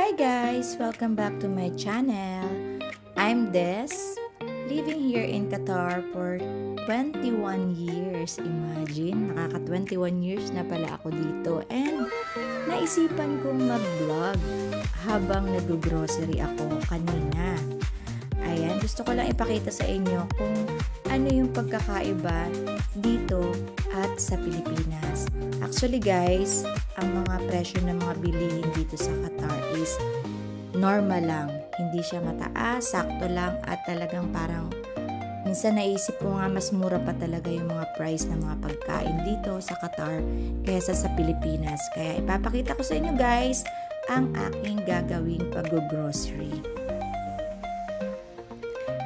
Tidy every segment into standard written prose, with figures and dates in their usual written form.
Hi guys! Welcome back to my channel. I'm Des, living here in Qatar for 21 years. Imagine, nakaka 21 years na pala ako dito. And naisipan kong mag-vlog habang nag-grocery ako kanina. Ayan, gusto ko lang ipakita sa inyo kung ano yung pagkakaiba dito at sa Pilipinas. Actually guys, ang mga presyo ng mga bilihin dito sa Qatar is normal lang. Hindi siya mataas, sakto lang at talagang parang minsan naisip ko nga mas mura pa talaga yung mga price ng mga pagkain dito sa Qatar kaysa sa Pilipinas. Kaya ipapakita ko sa inyo guys ang aking gagawing pag-grocery.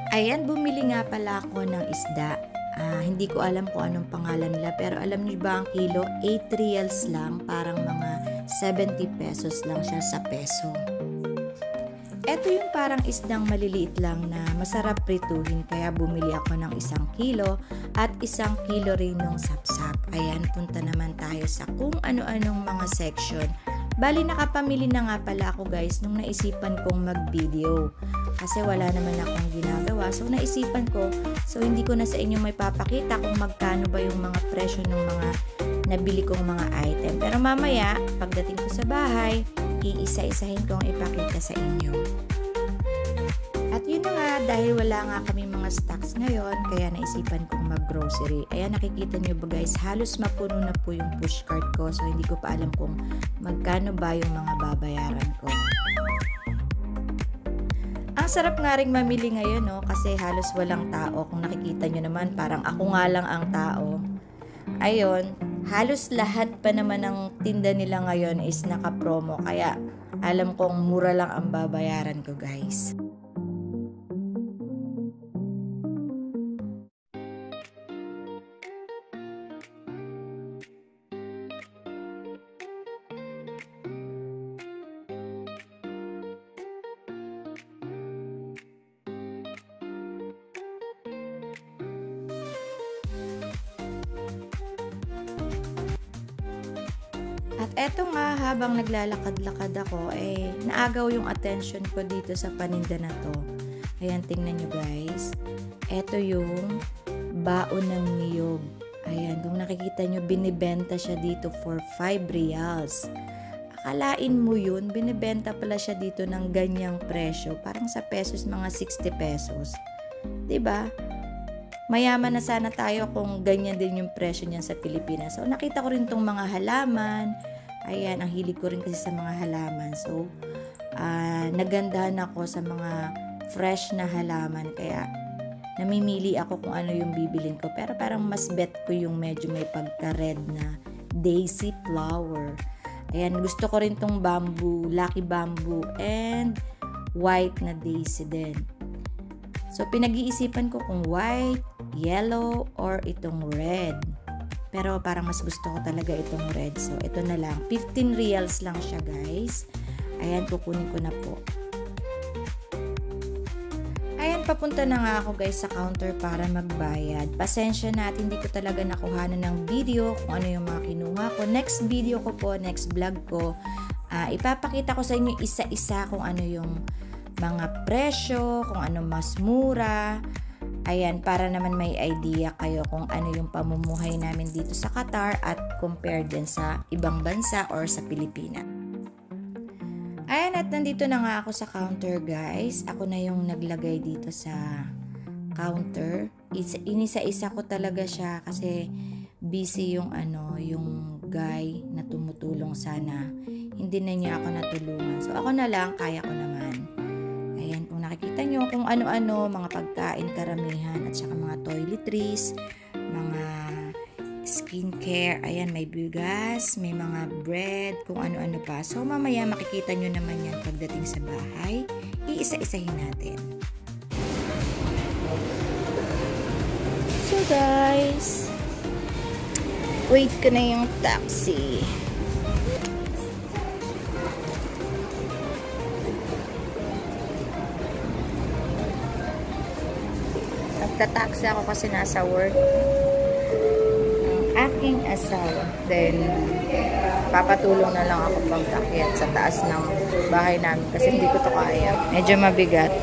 Ayan, bumili nga pala ako ng isda. Hindi ko alam kung anong pangalan nila, pero alam niyo ba ang kilo? 8 reals lang, parang mga 70 pesos lang siya sa peso. Ito yung parang isdang maliliit lang na masarap prituhin, kaya bumili ako ng 1 kilo at 1 kilo rin ng sapsap. Ayan, punta naman tayo sa kung ano-anong mga section. Bali, nakapamili na nga pala ako guys nung naisipan kong mag-video. Kasi wala naman akong ginagawa. So, naisipan ko. So, hindi ko na sa inyo may papakita kung magkano ba yung mga presyo ng mga nabili kong mga item. Pero mamaya, pagdating ko sa bahay, iisa-isahin kong ipakita sa inyo. At yun na nga, dahil wala nga kami mga stocks ngayon, kaya naisipan kong mag-grocery. Ayan, nakikita nyo ba guys, halos mapuno na po yung pushcart ko. So, hindi ko pa alam kung magkano ba yung mga babayaran ko. Ang sarap nga rin mamili ngayon, no? Kasi halos walang tao. Kung nakikita nyo naman, parang ako nga lang ang tao. Ayun, halos lahat pa naman ng tinda nila ngayon is naka-promo. Kaya alam kong mura lang ang babayaran ko, guys. At eto nga, habang naglalakad-lakad ako, naagaw yung attention ko dito sa paninda na to. Ayan, tingnan nyo guys. Eto yung baon ng niyog. Ayan, kung nakikita nyo, binibenta siya dito for 5 reals. Akalain mo yun, binibenta pala siya dito ng ganyang presyo. Parang sa pesos, mga 60 pesos. Diba? Mayaman na sana tayo kung ganyan din yung presyo niyan sa Pilipinas. So, nakita ko rin tong mga halaman. Ayan, ang hilig ko rin kasi sa mga halaman. So, nagandahan ako sa mga fresh na halaman. Kaya, namimili ako kung ano yung bibilin ko. Pero parang mas bet ko yung medyo may pagka-red na daisy flower. Ayan, gusto ko rin tong bamboo, lucky bamboo, and white na daisy din. So, pinag-iisipan ko kung white, yellow, or itong red. Pero parang mas gusto ko talaga itong red. So, ito na lang. 15 reals lang siya, guys. Ayan, kukunin ko na po. Ayan, papunta na nga ako, guys, sa counter para magbayad. Pasensya na at hindi ko talaga nakuhanan ng video kung ano yung mga kinuha ko. Next video ko po, next vlog ko, ipapakita ko sa inyo isa-isa kung ano yung mga presyo, kung ano mas mura. Ayan, para naman may idea kayo kung ano yung pamumuhay namin dito sa Qatar at compare din sa ibang bansa or sa Pilipinas. Ayan, at nandito na nga ako sa counter guys. Ako na yung naglagay dito sa counter. Inisa-isa ko talaga siya kasi busy yung yung guy na tumutulong sana. Hindi na niya ako natulungan. So ako na lang, kaya ko naman. Ayan, kung nakikita nyo kung ano-ano, mga pagkain karamihan at saka mga toiletries, mga skincare, ayan, may bigas, may mga bread, kung ano-ano pa. So, mamaya makikita nyo naman yan pagdating sa bahay. Iisa-isahin natin. So, guys, wait ko na yung taxi. Nagtataxi ako kasi nasa work. Ang aking asawa. Then, papatulong na lang ako pag-akyat sa taas ng bahay namin kasi hindi ko to kaya. Medyo mabigat.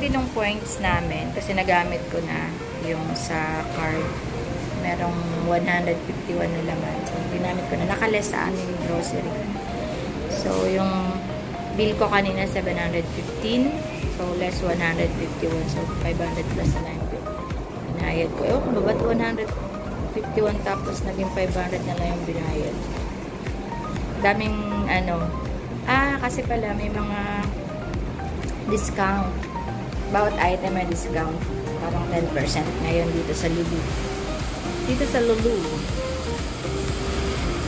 Binong points namin kasi nagamit ko na yung sa card. Merong 151 na laman. So, ginamit ko na. Nakales sa aming grocery. So, yung bill ko kanina 715. So, less 151. So, 500 plus na yung bill. Binayad ko. Babat 151 tapos naging 500 na lang yung binayad. Daming kasi pala may mga discount. Bawat item may discount. Parang 10% ngayon dito sa Lulu. Dito sa Lulu.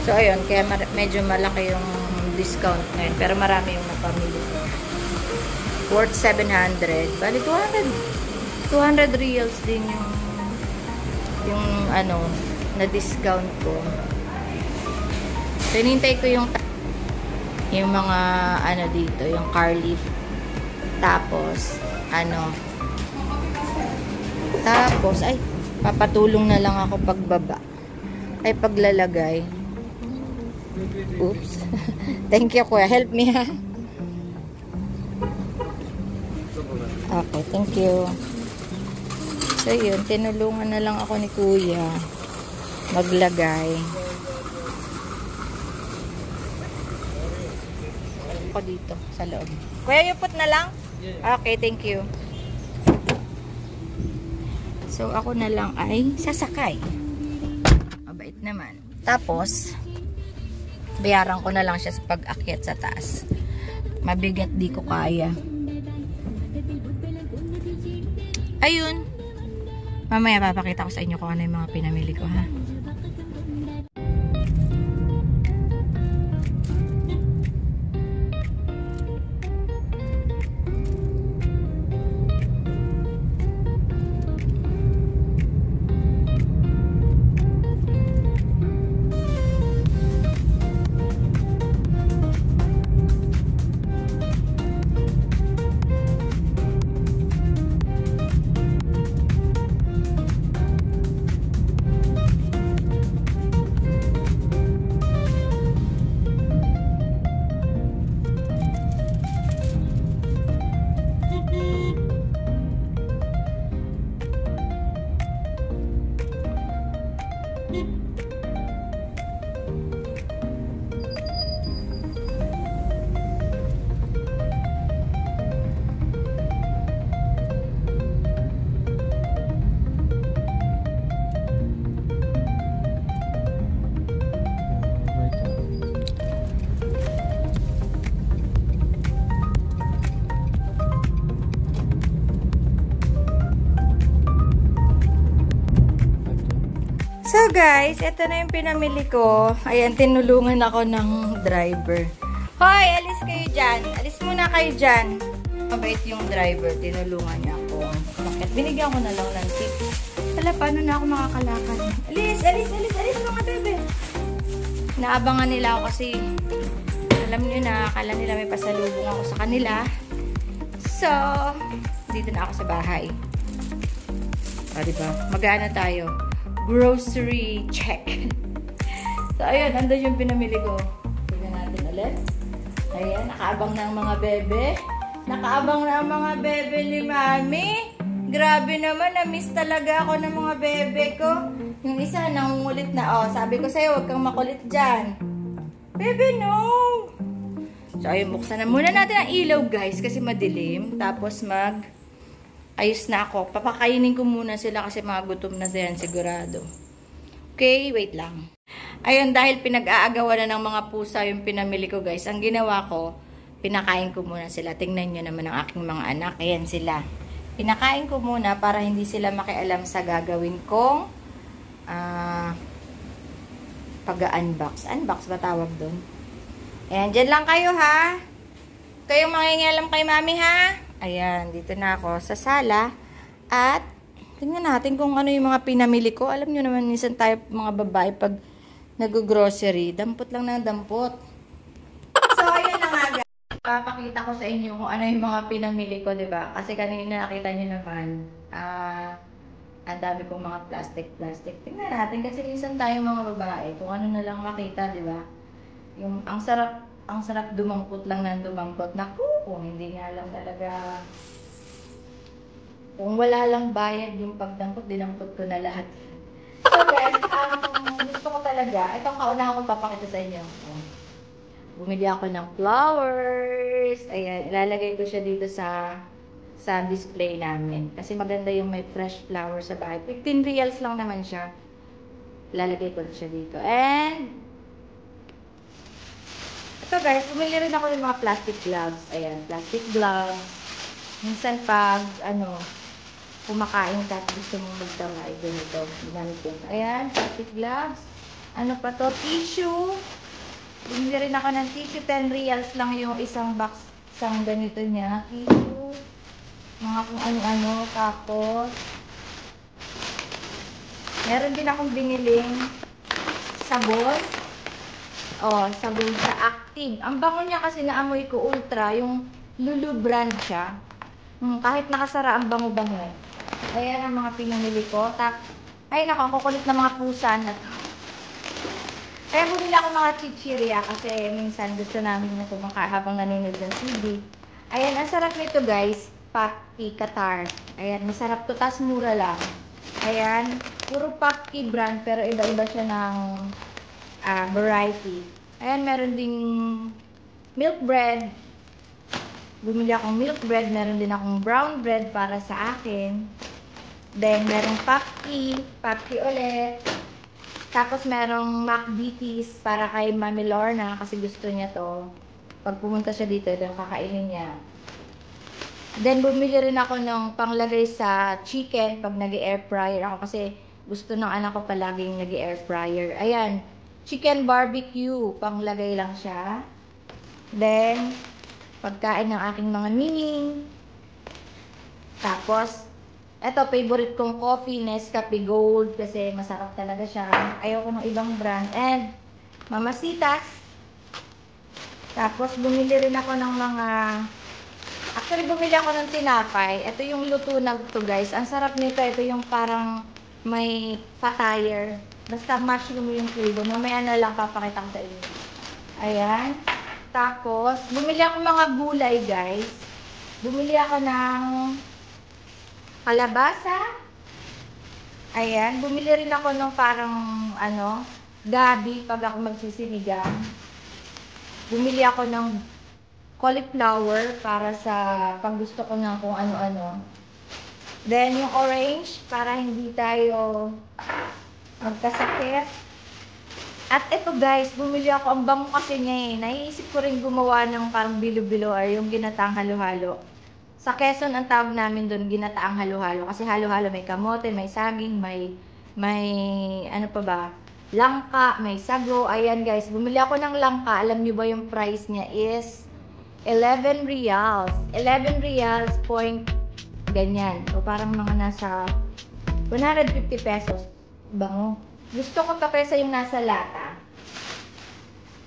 So, ayun. Kaya medyo malaki yung discount ngayon. Pero marami yung napamili. Worth 700. Bali, 200 reals din yung na-discount ko. So, hinintay ko yung mga dito, yung car leaf. Tapos, papatulong na lang ako pagbaba. Ay, paglalagay. Oops. Thank you, kuya. Help me, ha? Okay, thank you. So, yun. Tinulungan na lang ako ni kuya maglagay. Ako dito, sa loob. Kuya, yupot na lang? Okay, thank you. So, ako na lang ay sasakay. Mabait naman. Tapos, bayaran ko na lang siya sa pag-akyat sa taas. Mabigat, di ko kaya. Ayun. Mamaya papakita ko sa inyo kung ano yung mga pinamili ko, ha? So guys, ito na yung pinamili ko. Ayan, tinulungan ako ng driver. Hoy, alis kayo dyan. Alis muna kayo dyan. Mabait yung driver. Tinulungan niya ako. Bakit? Binigyan ko na lang ng tip. Wala, paano na ako makakalakad? Alis, alis, alis, alis mga bebe. Naabangan nila ako kasi alam nyo na, akala nila may pasalubong ako sa kanila. So, dito na ako sa bahay. O, diba? Mag-aana tayo. Grocery check. So, ayun. Andun yung pinamili ko. Tignan natin ulit. Ayan. Nakaabang na ang mga bebe. Nakaabang na ang mga bebe ni Mami. Grabe naman. Na-miss talaga ako ng mga bebe ko. Yung isa, nangungulit na. Oh, sabi ko sa'yo, huwag kang makulit dyan. Bebe, no! So, ayun. Buksan na muna natin ang ilaw, guys. Kasi madilim. Tapos, ayos na ako. Papakainin ko muna sila kasi mga gutom na sila sigurado. Okay, wait lang. Ayun, dahil pinag-aagawan na ng mga pusa yung pinamili ko, guys. Ang ginawa ko, pinakain ko muna sila. Tingnan nyo naman ang aking mga anak. Ayan sila. Pinakain ko muna para hindi sila makialam sa gagawin kong pag-unbox. Unbox ba tawag doon? Ayan, dyan lang kayo, ha? Kayong mangingialam kay Mami, ha? Ayan, dito na ako sa sala. At, tingnan natin kung ano yung mga pinamili ko. Alam nyo naman, minsan tayo mga babae pag nag-grocery, dampot lang na dampot. So, ayun na nga, guys. Papakita ko sa inyo kung ano yung mga pinamili ko, diba? Kasi kanina nakita nyo naman, Ang dami kong mga plastic. Tingnan natin kasi minsan tayo mga babae, kung ano na lang makita, di ba? Yung ang sarap dumangkot lang ng dumangkot. Naku, kung hindi nga lang talaga, kung wala lang bayad yung pagdangkot, dinangkot ko na lahat. So guys, gusto ko talaga, itong kaunahan ko papakita sa inyo. Bumili ako ng flowers. Ayan, ilalagay ko siya dito sa display namin. Kasi maganda yung may fresh flowers sa bahay. 15 reals lang naman siya. Ilalagay ko siya dito. And, ito guys, bumili rin ako ng mga plastic gloves. Ayan, plastic gloves. Minsan pag, kumakain ka at gusto mong magdamay, ganito. Ginamit ko. Ayan, plastic gloves. Ano pa to? Tissue. Bumili rin ako ng tissue. 10 reals lang yung isang box. Isang ganito niya. Tissue. Mga kung ano-ano. Tapos, meron din akong biniling sabon. Sabon sa Active. Ang bango niya kasi naamoy ko ultra. Yung Lulu brand siya. Kahit nakasara, ang bango-bango. Ayan ang mga pinamili ko. Ay nako, ang kukulit na mga pusa na to. Kaya bumili ako mga chichirya kasi minsan gusto namin na kumakain habang nanonood ng TV. Ayan, ang sarap nito guys. Paki Qatar. Ayan, masarap to. Tas mura lang. Ayan, puro Paki brand pero iba-iba siya ng variety. Ayan, meron ding milk bread. Bumili akong milk bread. Meron din akong brown bread para sa akin. Then, merong Paki ulit. Tapos, merong McVitie's para kay Mami Lorna kasi gusto niya to. Pag pumunta siya dito, ito kakainin niya. Then, bumili rin ako ng panglagay sa chicken pag nag-air fryer ako kasi gusto ng anak ko palaging nag-air fryer. Ayan, chicken barbecue. Panglagay lang siya. Then, pagkain ng aking mga nining. Tapos, eto, favorite kong coffee, Nescafe Gold, kasi masarap talaga siya. Ayoko ng ibang brand. And, Mamasitas. Tapos, bumili rin ako ng actually, bumili ako ng tinapay. Ito yung luto na to, guys. Ang sarap nito. Ito yung parang may fatire. Basta mushroom yung flavor. Mamaya na lang papakita ko sa inyo. Ayan. Tapos, bumili ako mga gulay, guys. Bumili ako ng kalabasa. Ayan. Bumili rin ako ng parang, gabi pag ako magsisinigang. Bumili ako ng cauliflower para sa pag gusto ko ng kung ano-ano. Then, yung orange para hindi tayo magkasakit. At ito guys, bumili ako. Ang bango kasi niya eh. Naiisip ko rin gumawa ng parang bilo-bilo or yung ginataang halo-halo. Sa Quezon, ang tawag namin doon, ginataang halo-halo. Kasi halo-halo may kamote, may saging, may ano pa ba? Langka, may sago. Ayan guys, bumili ako ng langka. Alam niyo ba yung price niya is 11 reals. 11 reals point ganyan. O parang mga nasa 150 pesos. Bango. Gusto ko pa kaysa yung nasa lata.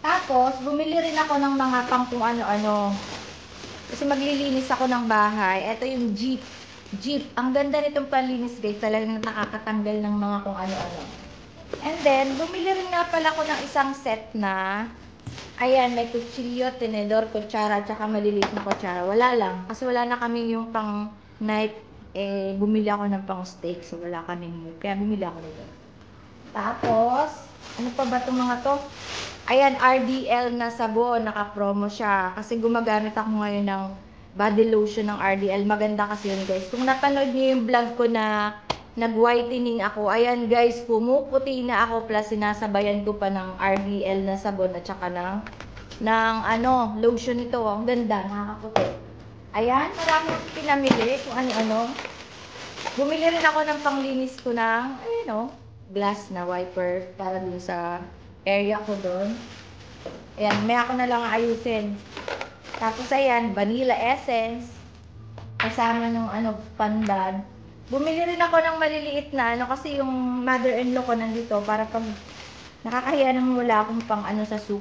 Tapos, bumili rin ako ng mga pang kung ano-ano. Kasi maglilinis ako ng bahay. Ito yung Jeep. Jeep. Ang ganda nitong panlinis guys. Talagang nakakatanggal ng mga kung ano-ano. And then, bumili rin nga pala ako ng isang set na ayan, may kutsilyo, tenedor, kutsara, tsaka maliliit na kutsara. Wala lang. Kasi wala na kami yung pang night. Bumili ako ng pang steak. So, wala kaming kaya bumili ako nito. Tapos, ano pa ba itong mga to? Ayan, RDL na sabon. Naka-promo siya. Kasi gumagamit ako ngayon ng body lotion ng RDL. Maganda kasi yun, guys. Kung napanood niyo yung vlog ko na nag-whitening ako, ayan, guys, pumuputi na ako. Plus, sinasabayan ko pa ng RDL na sabon at saka ng lotion ito. Ang ganda, nakakaputi. Ayan, marami akong pinamili kung ano-ano. Bumili rin ako ng panglinis ko ng, glass na wiper para dun sa area ko doon. Ayan, may ako na lang ayusin. Tapos ayan, vanilla essence. Kasama ng panbag. Bumili rin ako ng maliliit na kasi yung mother-in-law ko nandito para pag nakakahiya nang wala akong pang sa soup.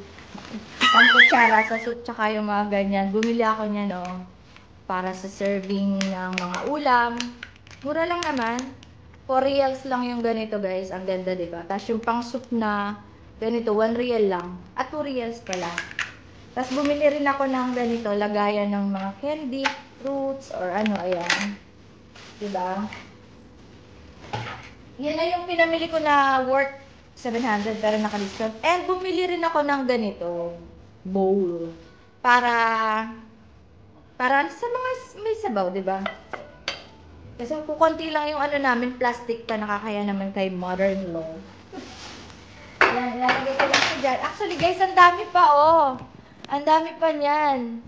Pang kutsara sa soup tsaka yung mga ganyan. Bumili ako niya para sa serving ng mga ulam. Mura lang naman. 4 reals lang yung ganito guys. Ang ganda, diba? Tapos yung pang soup na ganito, 1 real lang. At 2 reals pala. Tapos bumili rin ako ng ganito, lagayan ng mga candy, fruits, or ano, ayan. Diba? Yan na yung pinamili ko na worth 700 pero naka-discount. And bumili rin ako ng ganito, bowl. Para sa mga may sabaw, diba? Kasi kung konti lang yung ano namin, plastic pa, nakakaya naman kay mother-in-law. Yan, ilalagay ko lang siya dyan. Actually guys, ang dami pa oh. Ang dami pa niyan.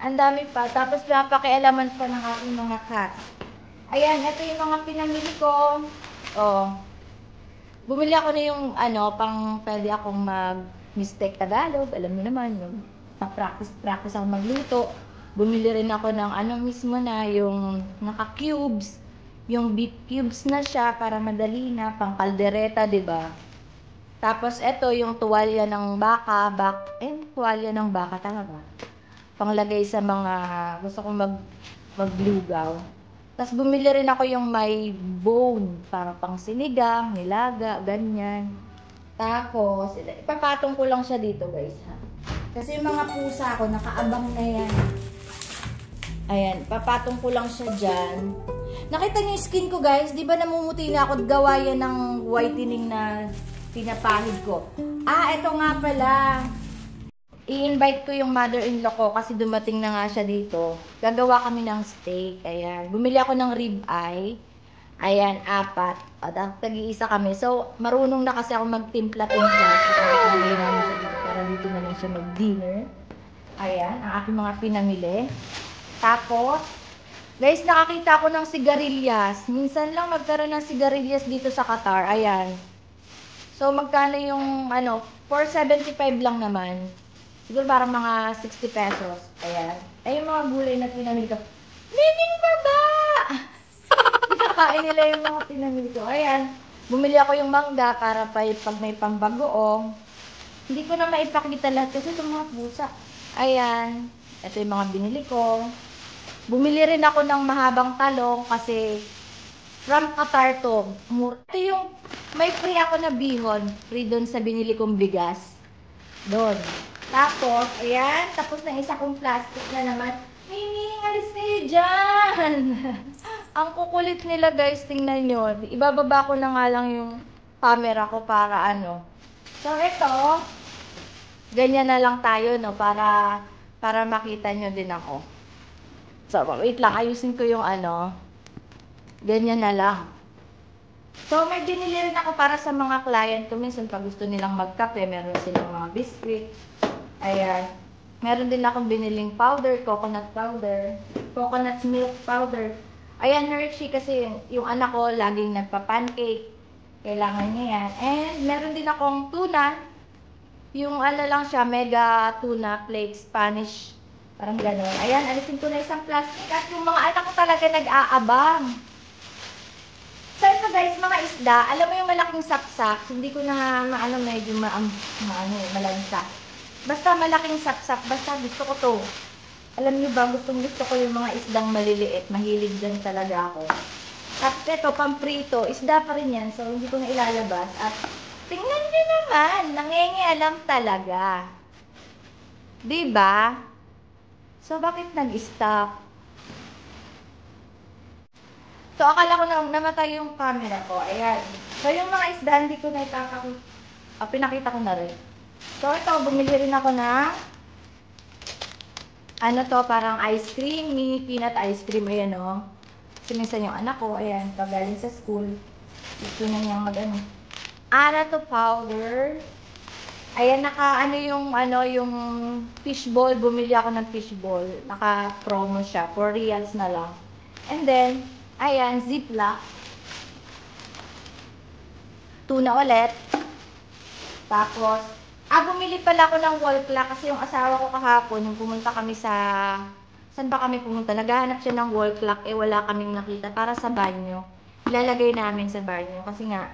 Ang dami pa. Tapos napakialaman pa ng aking mga cat. Ayan, ito yung mga pinamili ko. Oh. Bumili ako na yung ano, pang pwede akong mag-mistake Tagalog. Alam mo naman, practice ako magluto. Bumili rin ako ng ano mismo na, yung naka-cubes. Yung beef cubes na siya para madali na, pang kaldereta, diba? Tapos, ito yung tuwalya ng baka. Tuwalya ng baka, tama ba? Panglagay sa mga, gusto kong maglugaw. Tapos, bumili rin ako yung may bone, para pang sinigang, nilaga, ganyan. Tapos, ipapatong ko lang siya dito, guys, ha? Kasi yung mga pusa ko, nakaabang na yan. Ayan, papatong ko lang siya dyan. Nakita niyo yung skin ko, guys? Di ba namumuti na ako? Gawa yan ng whitening na pinapahid ko. Ito nga pala. I-invite ko yung mother-in-law ko kasi dumating na nga siya dito. Gagawa kami ng steak. Ayan. Bumili ako ng rib eye. Ayan, 4. At tag-iisa kami. So, marunong na kasi ako magtimpla-timpla. Para dito na lang siya mag-dinner. Ayan, ang aking mga pinamili. Tapos, guys, nakakita ako ng sigarilyas. Minsan lang magkaroon ng sigarilyas dito sa Qatar. Ayan. So, magkano yung, 475 lang naman. Siguro parang mga 60 pesos. Ayan. Ay, yung mga gulay na pinamili ko. Lining baba! Pinakain nila yung mga pinamili ko. Ayan. Bumili ako yung mangga para pag may pambagoong. Hindi ko na maipakita lahat kasi itong mga pusa. Ayan. Ito yung mga binili ko. Bumili rin ako ng mahabang talong kasi from Qatar to. Ito yung may free ako na bihon. Free doon sa binili kong bigas. Doon. Tapos, ayan. Tapos na isa kong plastic na naman. Mimi, alis kayo dyan. Ang kukulit nila guys. Tingnan nyo. Ibababa ko na nga lang yung camera ko para ano. So, ito. Ganyan na lang tayo, no? Para makita nyo din ako. So, wait lang. Ayusin ko yung ano. Ganyan na lang. So, may binili rin ako para sa mga client ko. Minsan, pag gusto nilang magkape, meron silang mga biscuit. Ayan. Meron din akong biniling powder, coconut powder, coconut milk powder. Ayan, Hershey, kasi yung anak ko laging nagpa-pancake. Kailangan niya yan. And, meron din akong tuna. Yung ano lang siya, mega tuna flake Spanish. Parang gano'n. Ayan, alisin ko na isang plastic. At yung mga anak ko talaga nag-aabang. So, ito guys, mga isda. Alam mo yung malaking sapsap. Hindi ko na medyo malansa. Basta malaking sapsap. Basta gusto ko to. Alam nyo ba, gusto ko yung mga isdang maliliit. Mahilig dyan talaga ako. Tapos ito, pamprito. Isda pa rin yan. So, hindi ko na ilalabas. At tingnan nyo naman. Nangingialam talaga. Diba? So, bakit nag-stop? So, akala ko na namatay yung camera ko. Ayan. So, yung mga isda, hindi ko na pinakita ko na rin. So, ito, bumili rin ako na parang ice cream, mini peanut ice cream. Ayan, o. Kasi minsan yung anak ko, ayan, pagaling sa school. Gusto na niyang to powder. Ayan, yung fishball. Bumili ako ng fishball. Naka-promo siya. 4 reals na lang. And then, ayan, ziplock. Tuna ulit. Tapos, bumili pala ako ng wall clock kasi yung asawa ko kahapon, nung pumunta kami saan ba kami pumunta? Naghahanap siya ng wall clock, wala kaming nakita para sa banyo. Ilalagay namin sa banyo kasi nga,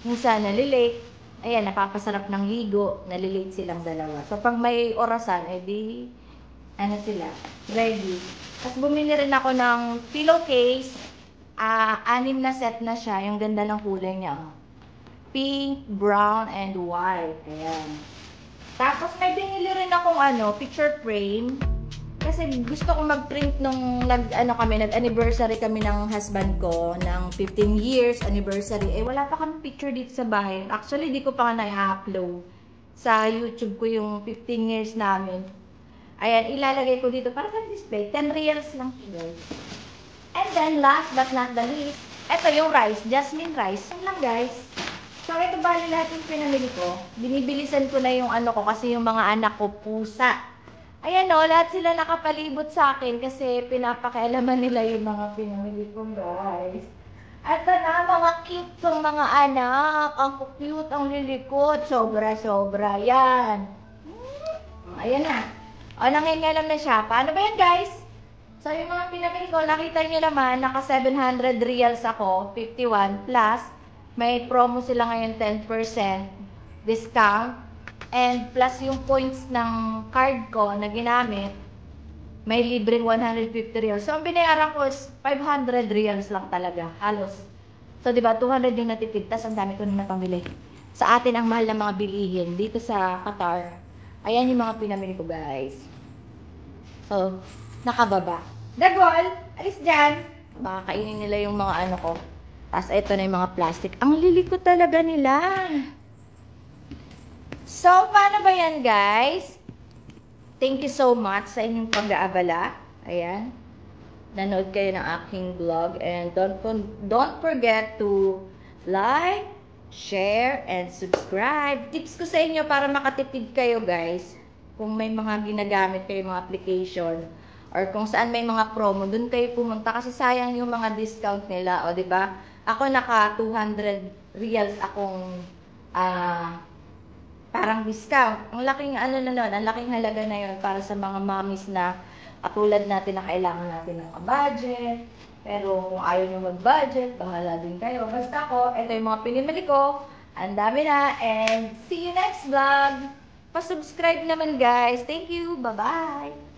minsan nalilate. Ayan, napapasarap ng ligo. Nalilate silang dalawa. So, pag may orasan, sila, ready. Tapos, bumili rin ako ng pillowcase. Anim na set na siya. Yung ganda ng kulay niya. Oh. Pink, brown, and white. Ayan. Tapos may binili rin akong picture frame. Kasi gusto ko mag-print nung nag-anniversary kami ng husband ko ng 15 years anniversary. Eh wala pa kami picture dito sa bahay. Actually, di ko pa nga na-upload sa YouTube ko yung 15 years namin. Ayan, ilalagay ko dito para sa display. 10 reals lang guys. And then last but not the least, ito yung rice, jasmine rice. Yan lang guys. So ito bali lahat yung pinamili ko. Binibilisan ko na yung ko kasi yung mga anak ko pusa. Ayan o, lahat sila nakapalibot sa akin kasi pinapakialaman nila yung mga pinamili ko guys. At na, mga cute ng mga anak. Ang cute, ang lilikot. Sobra-sobra. Yan. Ayan na. O, nangingialam na siya. Paano ba yan guys? So, yung mga pinamili ko, nakita nyo naman, naka 700 reals ako, 51 plus. May promo sila ngayon 10% discount. And plus yung points ng card ko na ginamit, may libreng 150 reals. So, ang binayaran ko is 500 reals lang talaga. Halos. So, diba, 200 yung natitid. Tas, ang dami ko na napamili. Sa atin, ang mahal ng mga bilihin dito sa Qatar. Ayan yung mga pinamili ko, guys. So, nakababa. Dagol! Alis dyan! Baka kainin nila yung mga ko. Tapos, ito na yung mga plastic. Ang lilikot talaga nila. So, paano ba yan, guys? Thank you so much sa inyong pag-aabala. Ayan. Nanood kayo ng aking vlog. And don't forget to like, share, and subscribe. Tips ko sa inyo para makatipid kayo, guys. Kung may mga ginagamit kayo, mga application, or kung saan may mga promo, dun kayo pumunta. Kasi sayang yung mga discount nila. O, diba? Ako naka 200 reals akong parang discount. Ang laking ang laking halaga na yun para sa mga mommies na katulad natin na kailangan natin ng budget. Pero kung ayaw nyo mag-budget, bahala din kayo. Basta ko, ito yung mga pinimili ko. Ang dami na. And see you next vlog. Pa-subscribe naman guys. Thank you. Bye-bye.